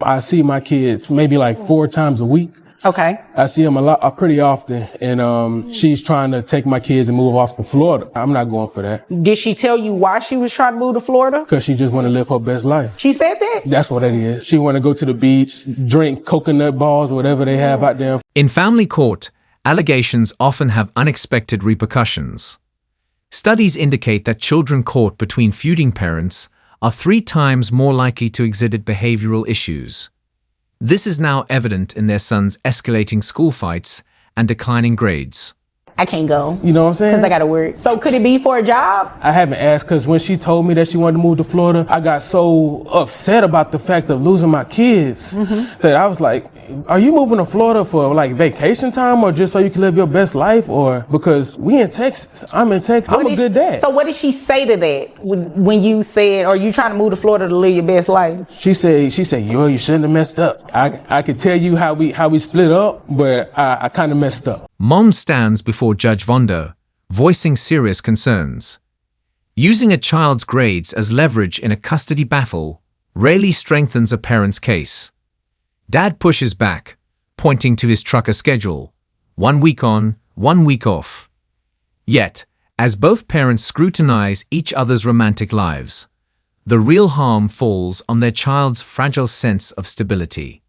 I see my kids maybe like 4 times a week. Okay. I see them pretty often, and she's trying to take my kids and move off to Florida. I'm not going for that. Did she tell you why she was trying to move to Florida? Because she just want to live her best life. She said that? That's what it is. She want to go to the beach, drink coconut balls, whatever they have out there. In family court, allegations often have unexpected repercussions. Studies indicate that children caught between feuding parents are 3 times more likely to exhibit behavioral issues. This is now evident in their sons' escalating school fights and declining grades. I can't go. You know what I'm saying? Because I got to work. So could it be for a job? I haven't asked because when she told me that she wanted to move to Florida, I got so upset about the fact of losing my kids that I was like, are you moving to Florida for like vacation time or just so you can live your best life? Or because we in Texas, I'm in Texas, I'm a good dad. So what did she say to that when you said, are you trying to move to Florida to live your best life? She said, you shouldn't have messed up. I could tell you how we split up, but I kind of messed up. Mom stands before Judge Vonda, voicing serious concerns. Using a child's grades as leverage in a custody battle rarely strengthens a parent's case. Dad pushes back, pointing to his trucker schedule, 1 week on, 1 week off. Yet, as both parents scrutinize each other's romantic lives, the real harm falls on their child's fragile sense of stability.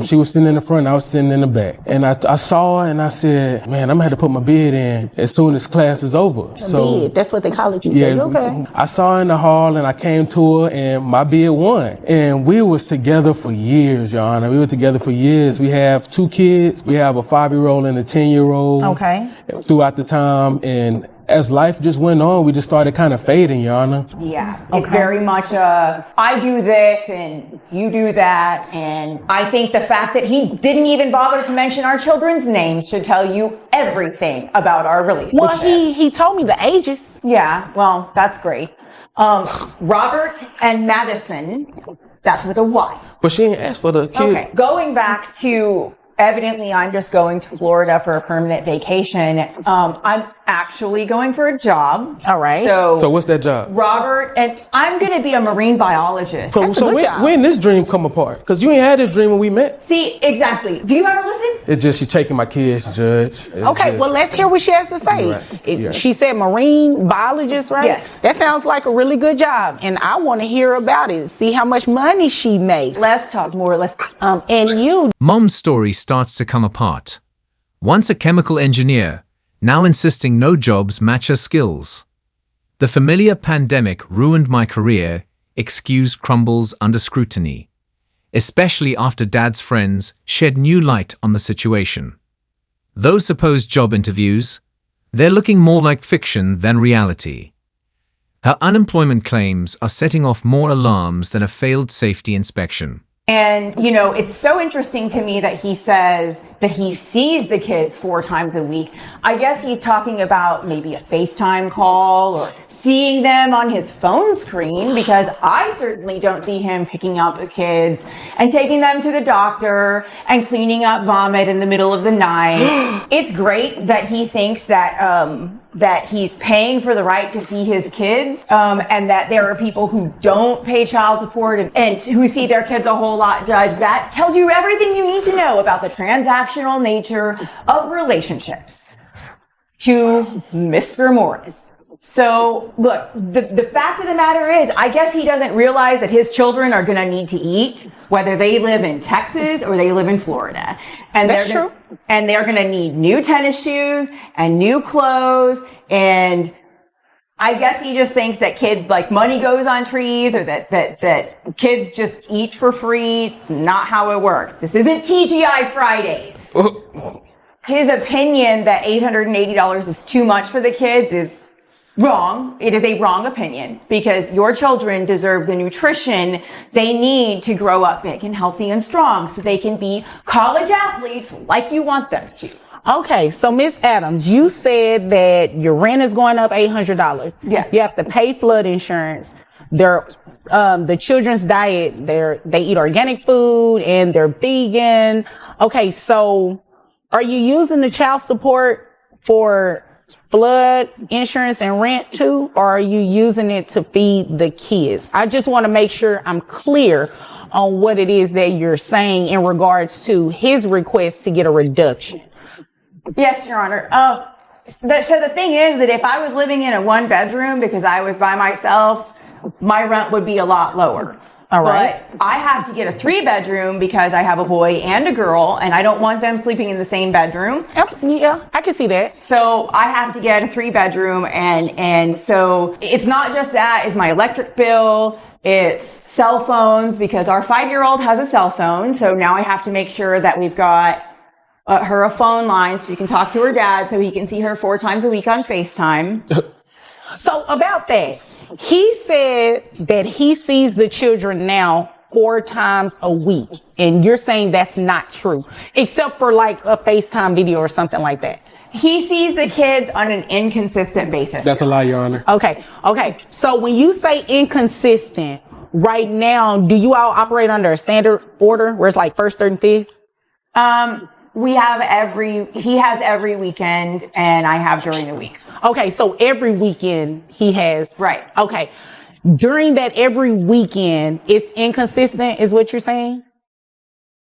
She was sitting in the front, I was sitting in the back. And I saw her and I said, man, I'm gonna have to put my bid in as soon as class is over. Bid, that's what they call it. Yeah, okay. I saw her in the hall and I came to her and my bid won. And we was together for years, Your Honor. We were together for years. We have 2 kids. We have a 5-year-old and a 10-year-old. Okay. Throughout the time, and as life just went on, we just started kind of fading, Your Honor. Yeah, it's very much I do this and you do that. And I think the fact that he didn't even bother to mention our children's names should tell you everything about our relationship. Well, he told me the ages. Yeah, well, that's great. Robert and Madison, that's with a Y. But she didn't ask for the kid. Okay, going back to, evidently I'm just going to Florida for a permanent vacation. I'm actually going for a job. All right. So what's that job? Robert, and I'm going to be a marine biologist. So when this dream come apart? Because you ain't had this dream when we met. See, exactly. Do you ever listen? It's just she taking my kids, Judge. Well, let's hear what she has to say. Right. She said marine biologist, right? Yes. That sounds like a really good job, and I want to hear about it. See how much money she made. Let's talk more. And you. Mom's story starts to come apart. Once a chemical engineer, now insisting no jobs match her skills. The familiar pandemic ruined my career, excuse crumbles under scrutiny, especially after Dad's friends shed new light on the situation. Those supposed job interviews, they're looking more like fiction than reality. Her unemployment claims are setting off more alarms than a failed safety inspection. And, you know, it's so interesting to me that he says that he sees the kids 4 times a week. I guess he's talking about maybe a FaceTime call or seeing them on his phone screen, because I certainly don't see him picking up the kids and taking them to the doctor and cleaning up vomit in the middle of the night. It's great that he thinks that he's paying for the right to see his kids, and that there are people who don't pay child support and who see their kids a whole lot, Judge. That tells you everything you need to know about the transactional nature of relationships. To Mr. Morris. So, look, the fact of the matter is, I guess he doesn't realize that his children are going to need to eat, whether they live in Texas or they live in Florida. And That's true. And they're going to need new tennis shoes and new clothes. And I guess he just thinks that kids, like, money goes on trees, or that kids just eat for free. It's not how it works. This isn't TGI Fridays. His opinion that $880 is too much for the kids is wrong. It is a wrong opinion, because your children deserve the nutrition they need to grow up big and healthy and strong so they can be college athletes like you want them to. Okay, so Miss Adams, you said that your rent is going up $800. Yeah. You have to pay flood insurance. The children's diet, they eat organic food and they're vegan. Okay, so are you using the child support for flood insurance and rent too, or are you using it to feed the kids? I just want to make sure I'm clear on what it is that you're saying in regards to his request to get a reduction. Yes, Your Honor. So the thing is that if I was living in a one bedroom because I was by myself, my rent would be a lot lower. All right. But I have to get a 3-bedroom because I have a boy and a girl, and I don't want them sleeping in the same bedroom. Yeah, I can see that. So I have to get a 3-bedroom, and so it's not just that, it's my electric bill, it's cell phones, because our 5-year-old has a cell phone, so now I have to make sure that we've got her a phone line so she can talk to her dad so he can see her 4 times a week on FaceTime. So about that, he said that he sees the children now 4 times a week. And you're saying that's not true, except for like a FaceTime video or something like that. He sees the kids on an inconsistent basis. That's a lie, Your Honor. Okay. So when you say inconsistent, right now, do you all operate under a standard order where it's like first, third, and fifth? He has every weekend, and I have during the week. Okay, so every weekend he has. Right. Okay. During that every weekend, it's inconsistent, is what you're saying?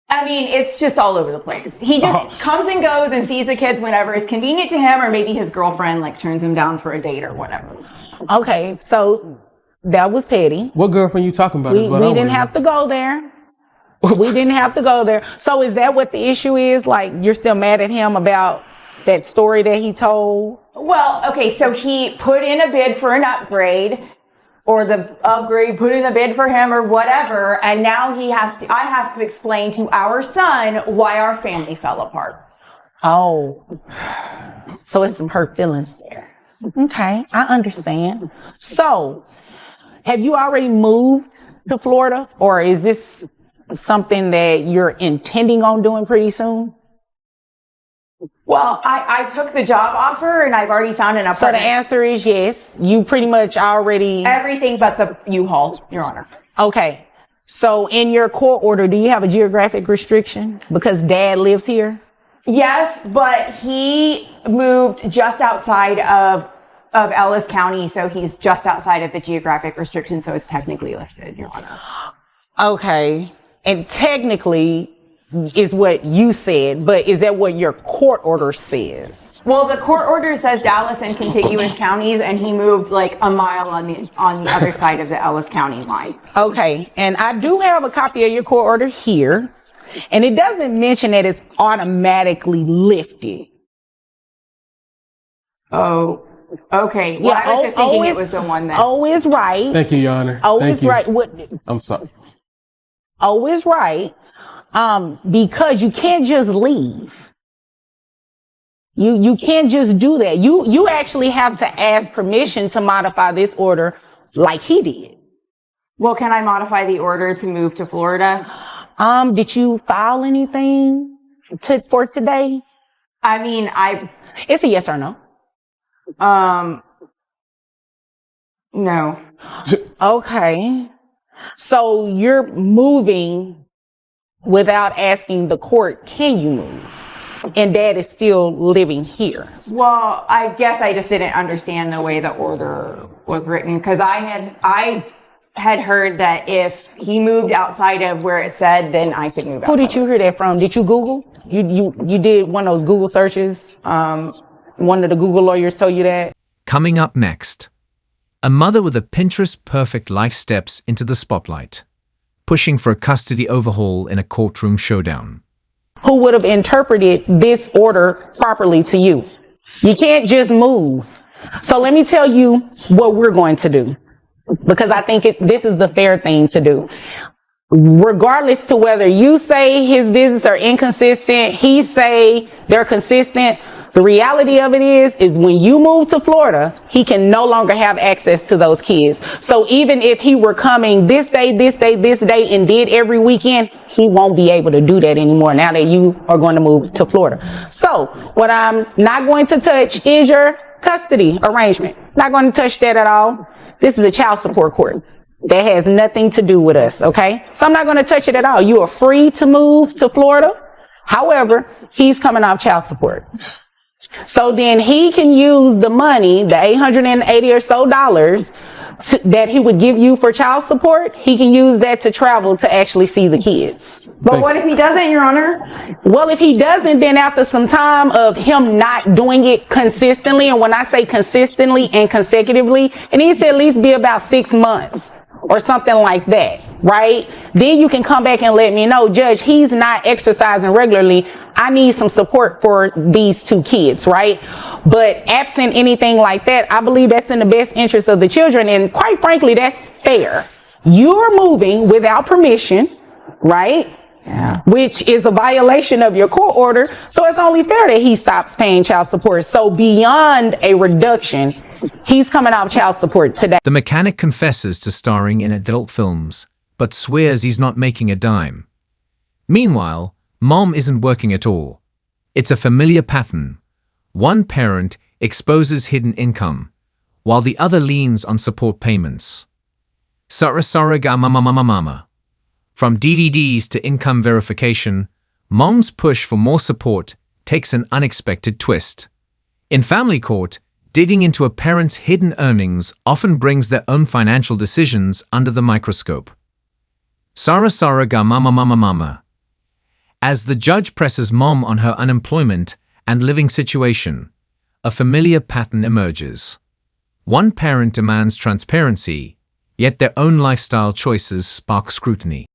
I mean, it's just all over the place. He just comes and goes and sees the kids whenever it's convenient to him, or maybe his girlfriend like turns him down for a date or whatever. Okay, so that was petty. What girlfriend you talking about? We didn't have to go there. We didn't have to go there. So is that what the issue is? Like, you're still mad at him about that story that he told? Well, okay, so he put in a bid for an upgrade, or the upgrade put in a bid for him or whatever, and now I have to explain to our son why our family fell apart. Oh, so it's some hurt feelings there. Okay, I understand. So, have you already moved to Florida, or is this something that you're intending on doing pretty soon? Well, I took the job offer and I've already found an So the apartment. answer is yes. You pretty much already... Everything but the U-Haul, Your Honor. Okay. So in your court order, do you have a geographic restriction because dad lives here? Yes, but he moved just outside of Ellis County, so he's just outside of the geographic restriction, so it's technically lifted, Your Honor. Okay. And technically is what you said, but is that what your court order says? Well, the court order says Dallas and contiguous counties, and he moved like a mile on the other side of the Ellis County line. Okay. And I do have a copy of your court order here, and it doesn't mention that it's automatically lifted. Oh, okay. Well, I was just thinking it was the one that... O is right. Thank you, Your Honor. O Thank is you. right. What? I'm sorry. O is right. Because you can't just leave. You can't just do that. You actually have to ask permission to modify this order like he did. Well, can I modify the order to move to Florida? Did you file anything for today? I mean, It's a yes or no. No. Okay. So you're moving without asking the court, can you move? And dad is still living here. Well, I guess I just didn't understand the way the order was written, because I had heard that if he moved outside of where it said, then I could move out. Who did you hear that from? Did you Google? You did one of those Google searches? One of the Google lawyers told you that? Coming up next, a mother with a Pinterest-perfect life steps into the spotlight, pushing for a custody overhaul in a courtroom showdown. Who would have interpreted this order properly to you? You can't just move. So let me tell you what we're going to do, because I think this is the fair thing to do. Regardless to whether you say his visits are inconsistent, he say they're consistent, the reality of it is when you move to Florida, he can no longer have access to those kids. So even if he were coming this day, and did every weekend, he won't be able to do that anymore now that you are going to move to Florida. So what I'm not going to touch is your custody arrangement. Not going to touch that at all. This is a child support court. That has nothing to do with us, okay? So I'm not going to touch it at all. You are free to move to Florida. However, he's coming off child support. So then he can use the money, the $880 or so that he would give you for child support. He can use that to travel to actually see the kids. But what if he doesn't, Your Honor? Well, if he doesn't, then after some time of him not doing it consistently, and when I say consistently and consecutively, it needs to at least be about 6 months or something like that, right? Then you can come back and let me know, Judge, he's not exercising regularly. I need some support for these 2 kids, right? But absent anything like that, I believe that's in the best interest of the children. And quite frankly, that's fair. You're moving without permission, right? Yeah. Which is a violation of your court order. So it's only fair that he stops paying child support. So beyond a reduction, he's coming off child support today. The mechanic confesses to starring in adult films, but swears he's not making a dime. Meanwhile, Mom isn't working at all. It's a familiar pattern. One parent exposes hidden income, while the other leans on support payments. Sara mama. From DVDs to income verification, Mom's push for more support takes an unexpected twist. In family court, digging into a parent's hidden earnings often brings their own financial decisions under the microscope. Sara mama. As the judge presses Mom on her unemployment and living situation, a familiar pattern emerges. One parent demands transparency, yet their own lifestyle choices spark scrutiny.